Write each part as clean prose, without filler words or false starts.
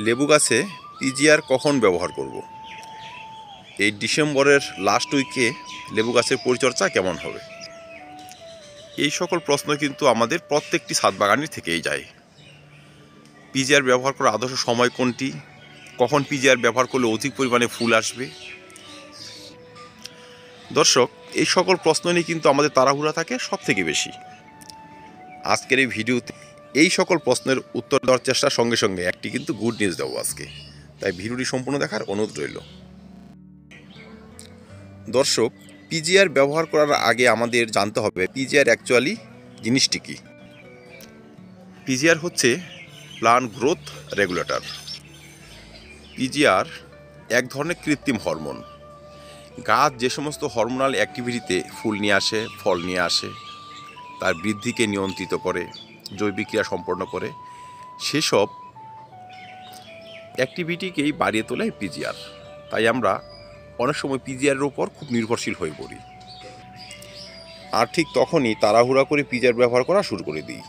লেবু গাছে পিজিআর কখন ব্যবহার করব? এই ডিসেম্বরের লাস্ট উইকে লেবু গাছের পরিচর্যা কেমন হবে? এই সকল প্রশ্ন কিন্তু আমাদের প্রত্যেকটি ছাদ বাগানের থেকেই যায়। পিজিআর ব্যবহার করার আদর্শ সময় কোনটি? কখন পিজিআর ব্যবহার করলে অধিক পরিমাণে ফুল আসবে? দর্শক, এই সকল প্রশ্ন নিয়ে কিন্তু আমাদের তাড়াহুড়া থাকে সব থেকে বেশি। আজকের এই ভিডিওতে এই সকল প্রশ্নের উত্তর দেওয়ার চেষ্টার সঙ্গে সঙ্গে একটি কিন্তু গুড নিউজ দেবো আজকে, তাই ভিডিওটি সম্পূর্ণ দেখার অনুরোধ রইল। দর্শক, পিজিআর ব্যবহার করার আগে আমাদের জানতে হবে পিজিআর অ্যাকচুয়ালি জিনিসটি কী। পিজিআর হচ্ছে প্লান্ট গ্রোথ রেগুলেটর। পিজিআর এক ধরনের কৃত্রিম হরমোন। গাছ যে সমস্ত হরমোনাল অ্যাক্টিভিটিতে ফুল নিয়ে আসে, ফল নিয়ে আসে, তার বৃদ্ধিকে নিয়ন্ত্রিত করে, জৈবিক ক্রিয়া সম্পন্ন করে, সেসব অ্যাক্টিভিটিকেই বাড়িয়ে তোলে পিজিআর। তাই আমরা অনেক সময় পিজিআরের উপর খুব নির্ভরশীল হয়ে পড়ি, আর ঠিক তখনই তাড়াহুড়া করে পিজিআর ব্যবহার করা শুরু করে দিই।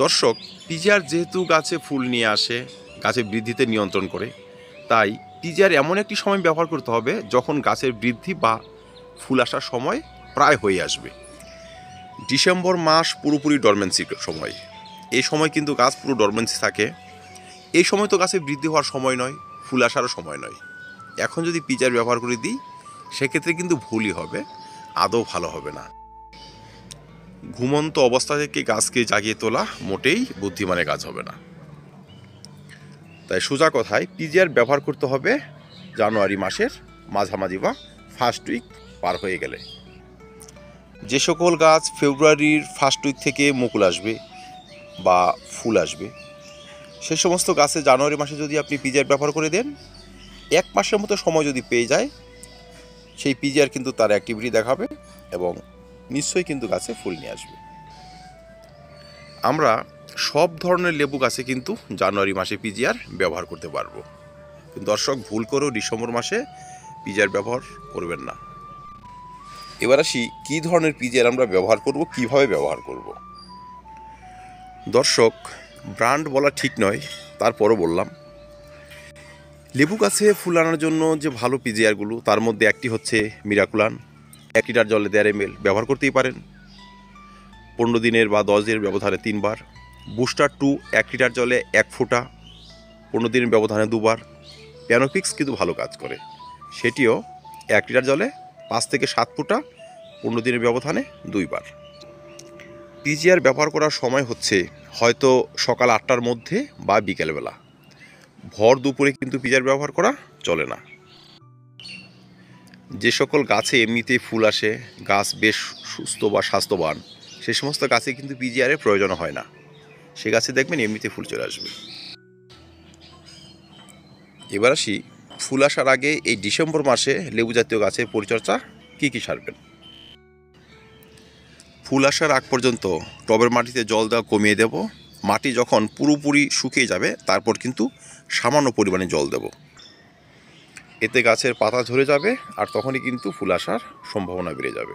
দর্শক, পিজিআর যেহেতু গাছে ফুল নিয়ে আসে, গাছের বৃদ্ধিতে নিয়ন্ত্রণ করে, তাই পিজিআর এমন একটি সময় ব্যবহার করতে হবে যখন গাছের বৃদ্ধি বা ফুল আসার সময় প্রায় হয়ে আসবে। ডিসেম্বর মাস পুরোপুরি ডরমেন্সি সময়। এই সময় কিন্তু গাছ পুরো ডরমেন্সি থাকে। এই সময় তো গাছের বৃদ্ধি হওয়ার সময় নয়, ফুল আসারও সময় নয়। এখন যদি পিজিআর ব্যবহার করে দিই, সেক্ষেত্রে কিন্তু ভুলই হবে, আদৌ ভালো হবে না। ঘুমন্ত অবস্থা থেকে গাছকে জাগিয়ে তোলা মোটেই বুদ্ধিমানের কাজ হবে না। তাই সোজা কথায় পিজিআর ব্যবহার করতে হবে জানুয়ারি মাসের মাঝামাঝি বা ফার্স্ট উইক পার হয়ে গেলে। যে সকল গাছ ফেব্রুয়ারির ফার্স্ট উইক থেকে মুকুল আসবে বা ফুল আসবে, সে সমস্ত গাছে জানুয়ারি মাসে যদি আপনি পিজিআর ব্যবহার করে দেন, এক মাসের মতো সময় যদি পেয়ে যায়, সেই পিজিআর কিন্তু তার অ্যাক্টিভিটি দেখাবে এবং নিশ্চয়ই কিন্তু গাছে ফুল নিয়ে আসবে। আমরা সব ধরনের লেবু গাছে কিন্তু জানুয়ারি মাসে পিজিআর ব্যবহার করতে পারবো। দর্শক, ভুল করেও ডিসেম্বর মাসে পিজিআর ব্যবহার করবেন না। এবার আসি কী ধরনের পিজিআর আমরা ব্যবহার করব, কিভাবে ব্যবহার করব। দর্শক, ব্র্যান্ড বলা ঠিক নয়, তারপরও বললাম, লেবু গাছে ফুল আনার জন্য যে ভালো পিজিআরগুলো, তার মধ্যে একটি হচ্ছে মিরাকুলান। 1 লিটার জলে 1.5 ml ব্যবহার করতেই পারেন 15 দিনের বা 10 দিনের ব্যবধানে 3 বার। বুস্টার 2 1 লিটার জলে 1 ফোঁটা 15 দিনের ব্যবধানে 2 বার। প্যানোফিক্স কিন্তু ভালো কাজ করে, সেটিও 1 লিটার জলে 5 থেকে 7 ফোঁটা 15 দিনের ব্যবধানে 2 বার। পিজিআর ব্যবহার করার সময় হচ্ছে হয়তো সকাল 8টার মধ্যে বা বিকেলবেলা। ভর দুপুরে কিন্তু পিজিআর ব্যবহার করা চলে না। যে সকল গাছে এমনিতেই ফুল আসে, গাছ বেশ সুস্থ বা স্বাস্থ্যবান, সে সমস্ত গাছে কিন্তু পিজিআরের প্রয়োজন হয় না। সে গাছে দেখবেন এমনিতে ফুল চলে আসবে। এবার আসি ফুল আসার আগে এই ডিসেম্বর মাসে লেবু জাতীয় গাছের পরিচর্যা কী কী সারবেন। ফুল আসার আগ পর্যন্ত টবের মাটিতে জল দেওয়া কমিয়ে দেব। মাটি যখন পুরোপুরি শুকিয়ে যাবে, তারপর কিন্তু সামান্য পরিমাণে জল দেব। এতে গাছের পাতা ঝরে যাবে, আর তখনই কিন্তু ফুল আসার সম্ভাবনা বেড়ে যাবে।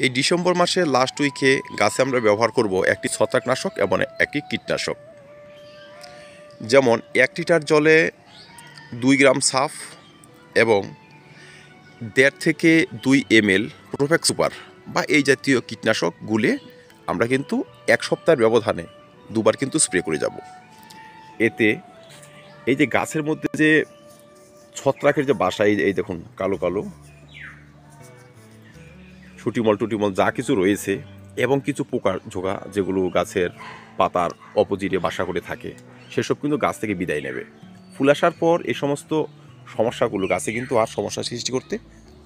এই ডিসেম্বর মাসের লাস্ট উইকে গাছে আমরা ব্যবহার করব একটি ছত্রাকনাশক এবং একটি কীটনাশক। যেমন 1 লিটার জলে 2 গ্রাম সাফ এবং 1.5 থেকে 2 ml প্রোফেক্স সুপার বা এই জাতীয় কীটনাশক গুলে আমরা কিন্তু 1 সপ্তাহের ব্যবধানে 2 বার কিন্তু স্প্রে করে যাব। এতে এই যে গাছের মধ্যে যে ছত্রাকের যে বাসা, এই দেখুন কালো কালো টুটিমল যা কিছু রয়েছে, এবং কিছু পোকার ঝোঁকা যেগুলো গাছের পাতার অপোজিটে বাসা করে থাকে, সেসব কিন্তু গাছ থেকে বিদায় নেবে। ফুল আসার পর এই সমস্ত সমস্যাগুলো গাছে কিন্তু আর সমস্যা সৃষ্টি করতে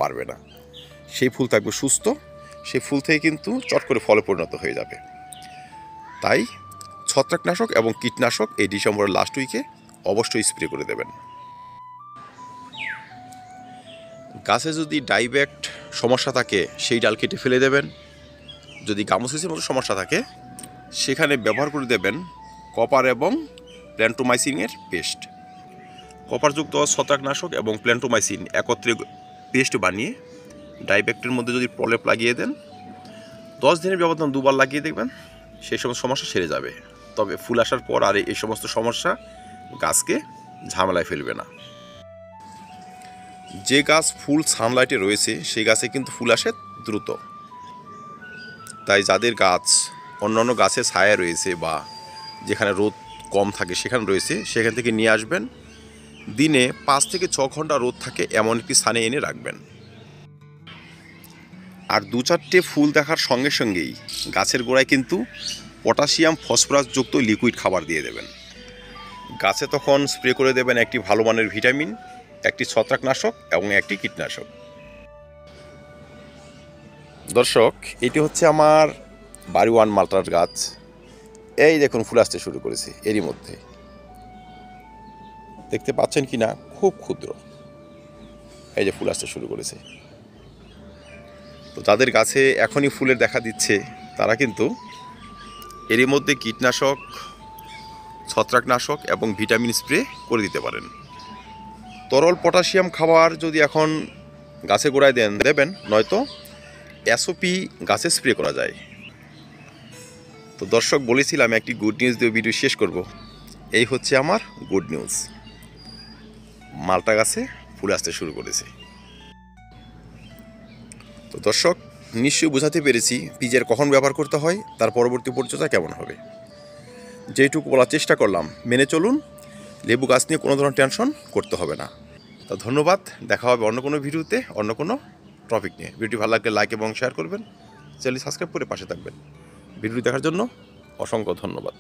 পারবে না। সেই ফুল থাকবে সুস্থ, সেই ফুল থেকে কিন্তু চট করে ফলে পরিণত হয়ে যাবে। তাই ছত্রাকনাশক এবং কীটনাশক এই ডিসেম্বরের লাস্ট উইকে অবশ্যই স্প্রে করে দেবেন। গাছে যদি ডাইব্যাক্ট সমস্যা থাকে, সেই ডাল কেটে ফেলে দেবেন। যদি গামোসিসের মতো সমস্যা থাকে, সেখানে ব্যবহার করে দেবেন কপার এবং প্ল্যান্টোমাইসিনের পেস্ট। কপারযুক্ত ছত্রাকনাশক এবং প্ল্যান্টোমাইসিন একত্রে পেস্ট বানিয়ে ডাইব্যাক্টের মধ্যে যদি প্রলেপ লাগিয়ে দেন, 10 দিনের ব্যবধান 2 বার লাগিয়ে দেখবেন, সেই সমস্ত সমস্যা সেরে যাবে। তবে ফুল আসার পর আর এই সমস্ত সমস্যা গাছকে ঝামেলায় ফেলবে না। যে গাছ ফুল সানলাইটে রয়েছে সেই গাছে কিন্তু ফুল আসে দ্রুত। তাই যাদের গাছ অন্যান্য গাছে ছায়া রয়েছে বা যেখানে রোদ কম থাকে সেখানে রয়েছে, সেখান থেকে নিয়ে আসবেন। দিনে 5 থেকে 6 ঘন্টা রোদ থাকে এমন একটি স্থানে এনে রাখবেন। আর 2-4টে ফুল দেখার সঙ্গে সঙ্গেই গাছের গোড়ায় কিন্তু পটাশিয়াম ফসফরাস যুক্ত লিকুইড খাবার দিয়ে দেবেন। গাছে তখন স্প্রে করে দেবেন একটি ভালো মানের ভিটামিন, একটি ছত্রাকনাশক এবং একটি কীটনাশক। দর্শক, এটি হচ্ছে আমার বাড়ি ওয়ান মালটার গাছ। এই দেখুন ফুল আসতে শুরু করেছে এরই মধ্যে, দেখতে পাচ্ছেন কি না, খুব ক্ষুদ্র। এই যে ফুল আসতে শুরু করেছে। তো যাদের গাছে এখনই ফুলের দেখা দিচ্ছে তারা কিন্তু এরই মধ্যে কীটনাশক, ছত্রাকনাশক এবং ভিটামিন স্প্রে করে দিতে পারেন। তরল পটাশিয়াম খাবার যদি এখন গাছে গোড়ায় দেবেন, নয়তো এসওপি গাছে স্প্রে করা যায়। তো দর্শক, বলেছিলাম একটি গুড নিউজ দিয়ে ভিডিও শেষ করব। এই হচ্ছে আমার গুড নিউজ, মালটা গাছে ফুল আসতে শুরু করেছে। তো দর্শক, নিশ্চয়ই বোঝাতে পেরেছি পিজিআর কখন ব্যবহার করতে হয়, তার পরবর্তী পরিচর্যা কেমন হবে। যেটুকু বলার চেষ্টা করলাম মেনে চলুন, লেবু গাছ নিয়ে কোনো ধরনের টেনশন করতে হবে না। তো ধন্যবাদ, দেখা হবে অন্য কোনো ভিডিওতে অন্য কোনো টপিক নিয়ে। ভিডিওটি ভালো লাগলে লাইক এবং শেয়ার করবেন, চ্যানেল সাবস্ক্রাইব করে পাশে থাকবেন। ভিডিওটি দেখার জন্য অসংখ্য ধন্যবাদ।